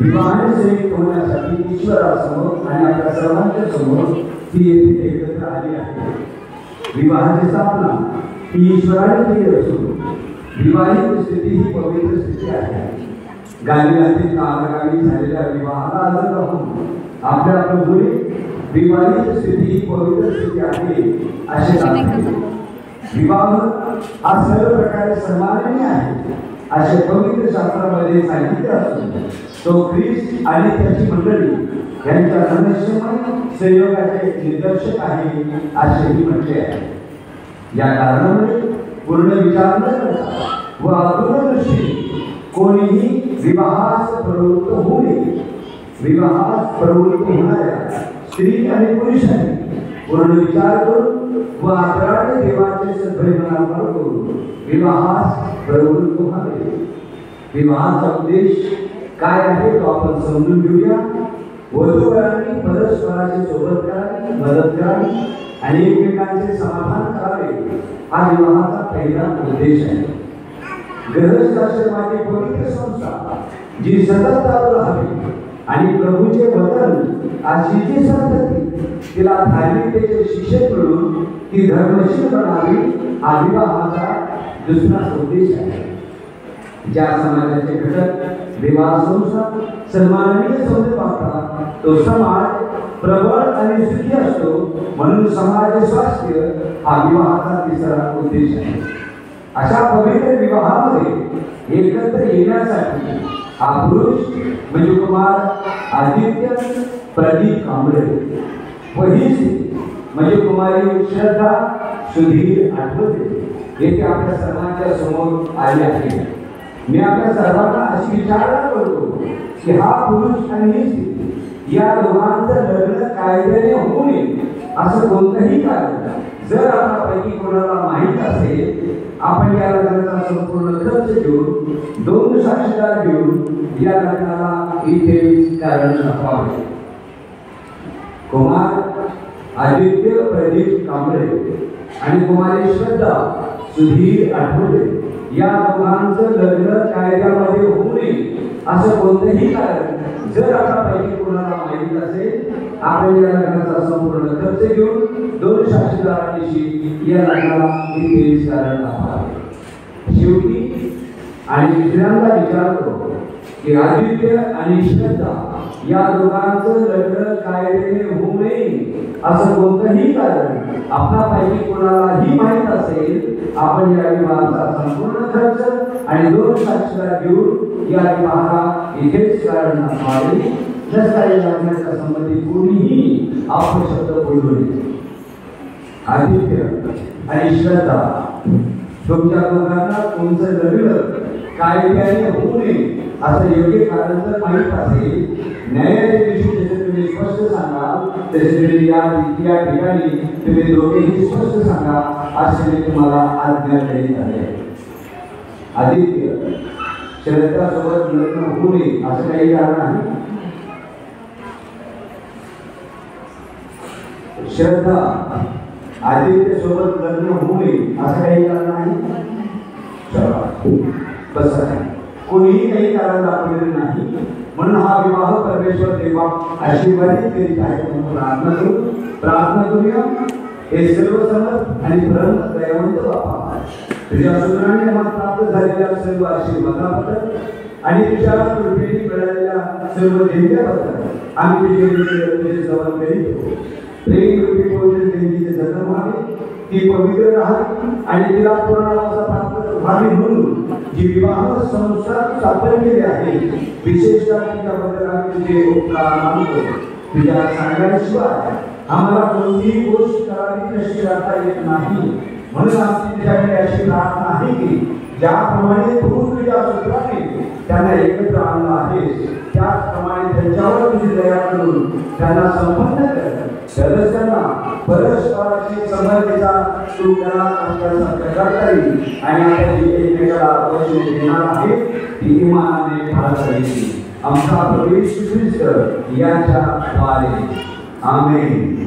विवाहाने संयुक्त होण्यासाठी ईश्वरासमोर आणि आपल्या सर्वांच्या समोर ती येथे एकत्र आली आहे। विवाहाची स्थापना ही ईश्वराने केली असून विवाहित स्थिती ही पवित्र स्थिती आहे। गालिलातील कामागामी झालेल्या विवाहाला हजर राहून आपल्या प्रभूने विवाहित स्थिती ही पवित्र स्थिती आहे असे सांगितले। विवाह हा सर्व प्रकारे सन्माननीय आहे असे पवित्र शास्त्रामध्ये सांगितले असून तो ख्रिस्त आणि त्याची मंडळी यांच्या धनश्यमय संयोगाचे निदर्शक आहे असेही म्हटले आहे। या कारणामुळे पूर्ण विचार न करता व दूरदृष्टी कोणीही विवाहास प्रवृत्त होऊ नये। विवाहास प्रवृत्त होणाऱ्या स्त्री आणि पुरुषांनी पूर्ण विचार करून व आदराने देवाचे सद्भयमनावर करून विवाहास प्रवृत्त व्हावे। विवाहाचा उद्देश काय आहे तो आपण समजून घेऊया। वधूवरांनी परस्पराची सोबत करावी, मदत करावी आणि एकमेकांचे समाधान करावे हा विवाहाचा पहिला उद्देश आहे। गृहस्थाश्रमाची पवित्र संस्था जी सतत चालू राहावी आणि प्रभूचे वचन अशी जी संतती तिला धार्मिकतेचे शिक्षण मिळून ती धर्मशील बनावी हा विवाहाचा दुसरा उद्देश आहे। ज्या समाजाचे घटक विवाह संस्था सन्माननीय समजून पाहतात तो समाज प्रबळ आणि सुखी असतो। म्हणून समाज स्वास्थ्य हा विवाहाचा तिसरा उद्देश आहे। अशा पवित्र विवाहामध्ये एकत्र येण्यासाठी हा पुरुष म्हणजे कुमार आदित्य प्रदीप कांबळे व ही म्हणजे कुमारी श्रद्धा सुधीर आठवते येथे आपल्या सर्वांच्या समोर आले आहे। मी आपल्या सर्वांना अशी विचारणा करतो की हा पुरुष आणि ही स्त्री या दोघांचं लग्न कायद्याने होऊ नये असं कोणतंही कारण जर आपल्यापैकी कोणाला माहीत असेल आपण या लग्नाचा संपूर्ण खर्च घेऊन 2 साक्षीदार घेऊन या लग्नाला इथे कारण दाखवावे। कुमार आदित्य प्रदीप कांबळे आणि कुमारी श्रद्धा सुधीर आठवते या दोघांचं लग्न कायद्यामध्ये होऊ नये असं कोणतंही कारण जर आपल्यापैकी कोणाला माहीत असेल आपण या लग्नाचा संपूर्ण खर्च घेऊन 2 साक्षीदारांशी या लग्नाला इथे कारण दाखवावे। शेवटी आणि दुसऱ्यांदा विचारतो की आदित्य आणि श्रद्धा या दोघांचं लग्न कायद्याने होऊ नये असं कोणतंही कारण आपल्यापैकी कोणालाही माहीत असेल आपण या विवाहाचा संपूर्ण खर्च आणि 2 साक्षीदार घेऊन या विवाहाला इथेच कारण दाखवावे। जसा या लग्नाच्या संबंधी कोणीही अपशब्द बोलू नये। आदित्य आणि श्रद्धा तुमच्या दोघांना तुमचं लग्न कायद्याने होऊ नये असं योग्य कारण जर माहीत असेल न्यायाच्या दिवशी जसे तुम्ही स्पष्ट सांगाल तसे तुम्ही या ठिकाणी तुम्ही दोघेही स्पष्ट सांगा असे मी तुम्हाला आज्ञा देत आहे। आदित्य श्रद्धा सोबत लग्न होऊ नये असं काही कारण आहे? श्रद्धा आदित्य सोबत लग्न होऊ नये असं काही कारण आहे? बस कोणीही काही कारण दाखवलेलं नाही म्हणून हा विवाह परमेश्वर देवा आशीर्वादित करीत आहे म्हणून प्रार्थना करूया। हे सर्व समर्थ आणि परम दयावंत बापा तुझ्या सुंदराने आम्हाला प्राप्त झालेल्या सर्व आशीर्वादाबद्दल आणि तुझ्या कृपेने मिळालेल्या सर्व देण्याबद्दल आम्ही तुझे सवाल करीत प्रेम रूपी पवित्र देवीचे जन्म व्हावे ती पवित्र राहावी आणि तिला पूर्णावस्था प्राप्त व्हावी म्हणून जी विवाह संसार स्थापन केले आहे विशेषतः तिच्याबद्दल आम्ही तुझे उपकार मानतो। तुझ्या सांगण्याशिवाय आम्हाला कोणतीही गोष्ट करावी तशी करता येत नाही म्हणून आमची तुझ्याकडे अशी प्रार्थना आहे की ज्याप्रमाणे तू तुझ्या सूत्राने त्यांना एकत्र आणलं आहेस त्याचप्रमाणे त्यांच्यावर तुझी दया करून त्यांना संबंध कर तरच त्यांना परस्पराची समर्थेचा तू करा करता येईल आणि आता जी एकमेकाला वचन देणार आहे ती इमानाने पाळता येईल। आमचा प्रभू येशू ख्रिस्त याच्या द्वारे आमेन।